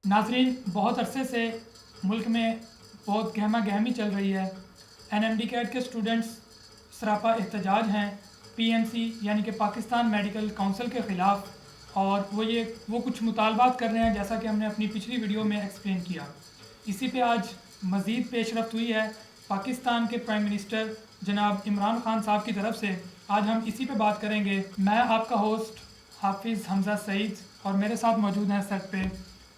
नाजरीन, बहुत अरसे से मुल्क में बहुत गहमा गहमी चल रही है। NMD कैट के स्टूडेंट्स सरापा एहतजाज हैं PMC यानी कि पाकिस्तान मेडिकल काउंसिल के ख़िलाफ़, और वो कुछ मुतालबात कर रहे हैं, जैसा कि हमने अपनी पिछली वीडियो में एक्सप्लेन किया। इसी पे आज मज़ीद पेशरफ्त हुई है पाकिस्तान के प्राइम मिनिस्टर जनाब इमरान खान साहब की तरफ से। आज हम इसी पे बात करेंगे। मैं आपका होस्ट हाफिज़ हमज़ा सईद, और मेरे साथ मौजूद हैं सर पे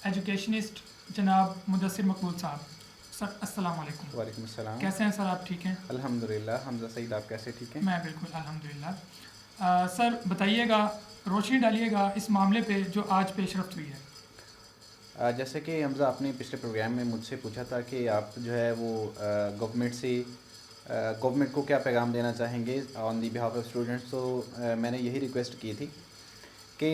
एजुकेशनिस्ट जनाब मुदस्सिर मकबूल साहब। सर अस्सलाम वालेकुम। वालेकुम अस्सलाम। कैसे हैं सर, आप ठीक हैं? अल्हम्दुलिल्लाह। हमज़ा सईद, आप कैसे? ठीक हैं? मैं बिल्कुल अल्हम्दुलिल्लाह। सर बताइएगा, रोशनी डालिएगा इस मामले पे जो आज पेशरफ्त हुई है। जैसे कि हमज़ा, आपने पिछले प्रोग्राम में मुझसे पूछा था कि आप जो है वो गवर्नमेंट को क्या पैगाम देना चाहेंगे on the behalf of students. तो मैंने यही रिक्वेस्ट की थी कि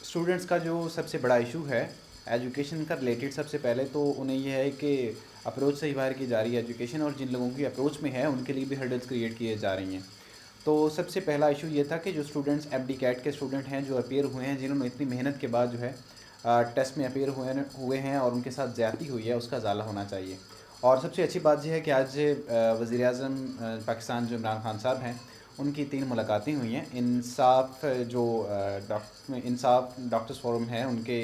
स्टूडेंट्स का जो सबसे बड़ा इशू है एजुकेशन का रिलेटेड, सबसे पहले तो उन्हें यह है कि अप्रोच सही बाहर की जा रही है एजुकेशन, और जिन लोगों की अप्रोच में है उनके लिए भी हर्डल्स क्रिएट किए जा रही हैं। तो सबसे पहला इशू ये था कि जो स्टूडेंट्स FD कैट के स्टूडेंट हैं, जो अपीयर हुए हैं, जिन्होंने इतनी मेहनत के बाद जो है टेस्ट में अपीयर हुए हैं और उनके साथ ज़्यादती हुई है, उसका ज़ाला होना चाहिए। और सबसे अच्छी बात यह है कि आज वज़ीर-ए-आज़म पाकिस्तान जो इमरान खान साहब हैं, उनकी 3 मुलाकातें हुई हैं। इंसाफ डॉक्टर्स फोरम है, उनके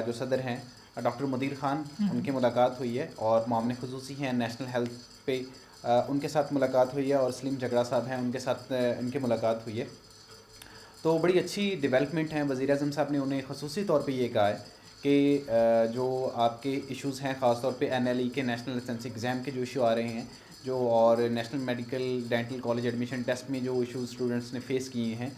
जो सदर हैं डॉक्टर मुदीर ख़ान, उनकी मुलाकात हुई है। और मामले ख़ुसूसी हैं नेशनल हेल्थ पे, उनके साथ मुलाकात हुई है। और सलीम झगड़ा साहब हैं, उनके साथ इनकी मुलाकात हुई है। तो बड़ी अच्छी डेवलपमेंट है। वज़ीर-ए-आज़म साहब ने उन्हें ख़ुसूसी तौर पे ये कहा है कि जो आपके इश्यूज़ हैं, ख़ास तौर पे NLE के नेशनल लाइसेंस एग्ज़ाम के जो इशू आ रहे हैं, जो और national medical dental college admission test में जो इश्यूज़ स्टूडेंट्स ने फ़ेस किए हैं,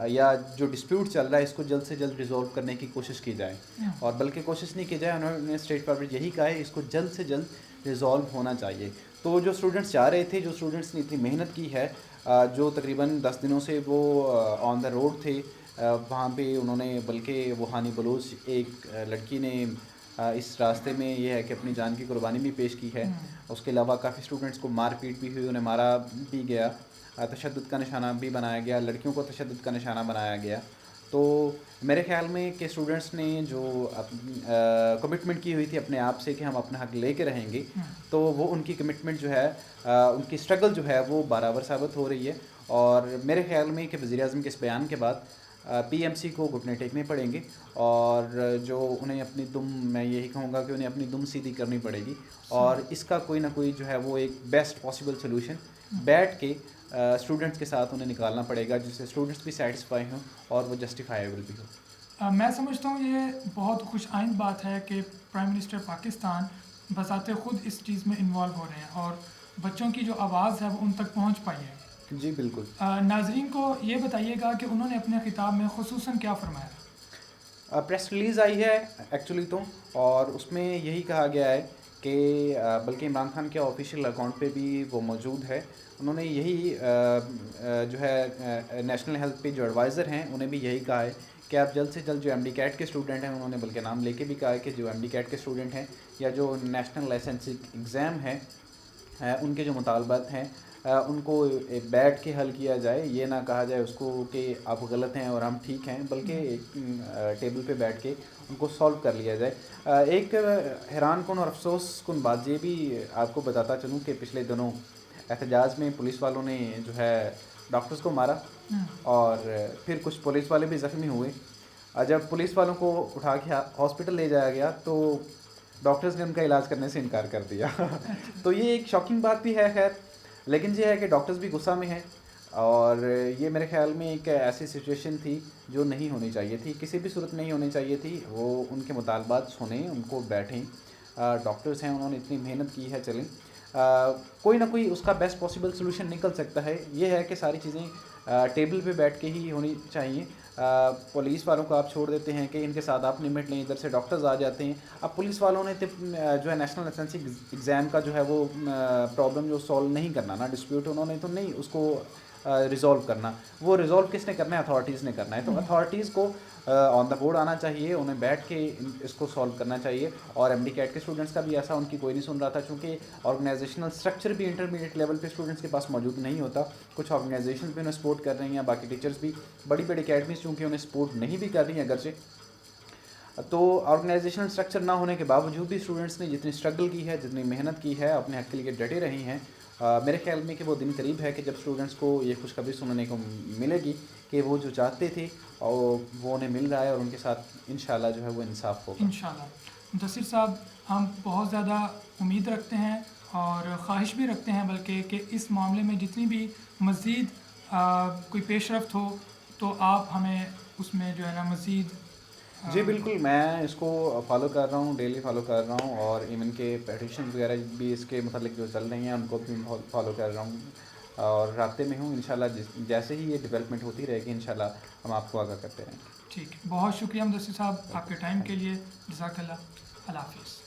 या जो डिस्प्यूट चल रहा है, इसको जल्द से जल्द रिज़ॉल्व करने की कोशिश की जाए। और बल्कि कोशिश नहीं की जाए, उन्होंने स्ट्रेट फॉरवर्ड यही कहा है, इसको जल्द से जल्द रिज़ॉल्व होना चाहिए। तो जो स्टूडेंट्स चाह रहे थे, जो स्टूडेंट्स ने इतनी मेहनत की है, जो तकरीबन 10 दिनों से वो ऑन द रोड थे, वहाँ पे उन्होंने, बल्कि वो हानि बलूच एक लड़की ने इस रास्ते में ये है कि अपनी जान की कुर्बानी भी पेश की है। उसके अलावा काफ़ी स्टूडेंट्स को मार पीट भी हुई, उन्हें मारा भी गया, तशद्दुद का निशाना भी बनाया गया, लड़कियों को तशद्दुद का निशाना बनाया गया। तो मेरे ख़्याल में कि स्टूडेंट्स ने जो कमिटमेंट की हुई थी अपने आप से कि हम अपना हक़ लेके रहेंगे, तो वो उनकी कमिटमेंट जो है, उनकी स्ट्रगल जो है वो बराबर साबित हो रही है। और मेरे ख़्याल में कि वज़ीर-ए-आज़म के इस बयान के बाद PMC को घुटने टेकने पड़ेंगे, और जो उन्हें अपनी दुम, मैं यही कहूँगा कि उन्हें अपनी दुम सीधी करनी पड़ेगी, और इसका कोई ना कोई जो है वो एक बेस्ट पॉसिबल सोल्यूशन बैठ के स्टूडेंट्स के साथ उन्हें निकालना पड़ेगा, जिससे स्टूडेंट्स भी सेटिस्फाई हों और वो जस्टिफाइबल भी हो। मैं समझता हूँ ये बहुत खुश आइंद बात है कि प्राइम मिनिस्टर पाकिस्तान बज़ाते ख़ुद इस चीज़ में इन्वॉल्व हो रहे हैं, और बच्चों की जो आवाज़ है वो उन तक पहुँच पाई है। जी बिल्कुल। नाज़रीन को ये बताइएगा कि उन्होंने अपने ख़िताब में ख़ुसूसन क्या फ़रमाया। प्रेस रिलीज़ आई है एक्चुअली तो, और उसमें यही कहा गया है कि बल्कि इमरान खान के ऑफिशियल अकाउंट पे भी वो मौजूद है। उन्होंने यही जो है नेशनल हेल्थ पे जो एडवाइज़र हैं, उन्हें भी यही कहा है कि आप जल्द से जल्द जो MD कैट के स्टूडेंट हैं, उन्होंने बल्कि नाम लेके भी कहा है कि जो MD कैट के स्टूडेंट हैं या जो नेशनल लाइसेंसिंग एग्ज़ाम है, उनके जो मुतालबात हैं, उनको बैठ के हल किया जाए। ये ना कहा जाए उसको कि आप गलत हैं और हम ठीक हैं, बल्कि एक टेबल पे बैठ के उनको सॉल्व कर लिया जाए। एक हैरान कुन और अफसोस कुन बात ये भी आपको बताता चलूँ कि पिछले दिनों एहतजाज में पुलिस वालों ने जो है डॉक्टर्स को मारा, और फिर कुछ पुलिस वाले भी ज़ख्मी हुए। जब पुलिस वालों को उठा के हॉस्पिटल ले जाया गया, तो डॉक्टर्स ने उनका इलाज करने से इनकार कर दिया। तो ये एक शॉकिंग बात भी है। खैर, लेकिन ये है कि डॉक्टर्स भी गुस्सा में हैं, और ये मेरे ख़्याल में एक ऐसी सिचुएशन थी जो नहीं होनी चाहिए थी, किसी भी सूरत नहीं होनी चाहिए थी। वो उनके मुतालबात सुनें, उनको बैठें। डॉक्टर्स हैं, उन्होंने इतनी मेहनत की है, चलें कोई ना कोई उसका बेस्ट पॉसिबल सोल्यूशन निकल सकता है। ये है कि सारी चीज़ें टेबल पे बैठ के ही होनी चाहिए। पुलिस वालों को आप छोड़ देते हैं कि इनके साथ आप निपट लें, इधर से डॉक्टर्स आ जाते हैं। अब पुलिस वालों ने जो है नेशनल लाइसेंसिंग एग्ज़ाम का जो है वो प्रॉब्लम जो सॉल्व नहीं करना ना, डिस्प्यूट उन्होंने तो नहीं उसको रिज़ॉल्व करना, वो रिज़ॉल्व किसने करना है? अथॉरिटीज़ ने करना है। तो अथॉरिटीज़ को ऑन द बोर्ड आना चाहिए, उन्हें बैठ के इसको सॉल्व करना चाहिए। और MD कैट के स्टूडेंट्स का भी ऐसा उनकी कोई नहीं सुन रहा था, क्योंकि ऑर्गेनाइजेशनल स्ट्रक्चर भी इंटरमीडिएट लेवल पे स्टूडेंट्स के पास मौजूद नहीं होता। कुछ ऑर्गेनाइजेशन भी उन्हें सपोर्ट कर रही हैं, बाकी टीचर्स भी, बड़ी बड़ी अकेडमीज चूँकि उन्हें सपोर्ट नहीं भी कर रही हैं अगरचे, تو آرگنائزیشنل اسٹرکچر نہ ہونے کے باوجود بھی اسٹوڈنٹس نے جتنی اسٹرگل کی ہے، جتنی محنت کی ہے، اپنے حق کے لیے ڈٹے رہی ہیں. میرے خیال میں کہ وہ دن قریب ہے کہ جب اسٹوڈنٹس کو یہ خوشخبری سننے کو ملے گی کہ وہ جو چاہتے تھے اور وہ انہیں مل رہا ہے، اور ان کے ساتھ انشاءاللہ جو ہے وہ انصاف ہوگا. انشاءاللہ. مدثر صاحب، ہم بہت زیادہ امید رکھتے ہیں اور خواہش بھی رکھتے ہیں بلکہ کہ اس معاملے میں جتنی بھی مزید کوئی پیش رفت ہو تو آپ ہمیں اس میں جو ہے نا مزید جی بالکل، میں اس کو فالو کر رہا ہوں، ڈیلی فالو کر رہا ہوں، اور ایون کے پیٹیشن وغیرہ بھی اس کے متعلق جو چل رہی ہیں ان کو بھی فالو کر رہا ہوں اور رابطے میں ہوں. انشاءاللہ جیسے ہی یہ ڈیولپمنٹ ہوتی رہے گی انشاءاللہ ہم آپ کو آگاہ کرتے رہیں گے. ٹھیک ہے. بہت شکریہ مدثر صاحب آپ کے ٹائم کے لیے. جزاک اللہ. اللہ حافظ.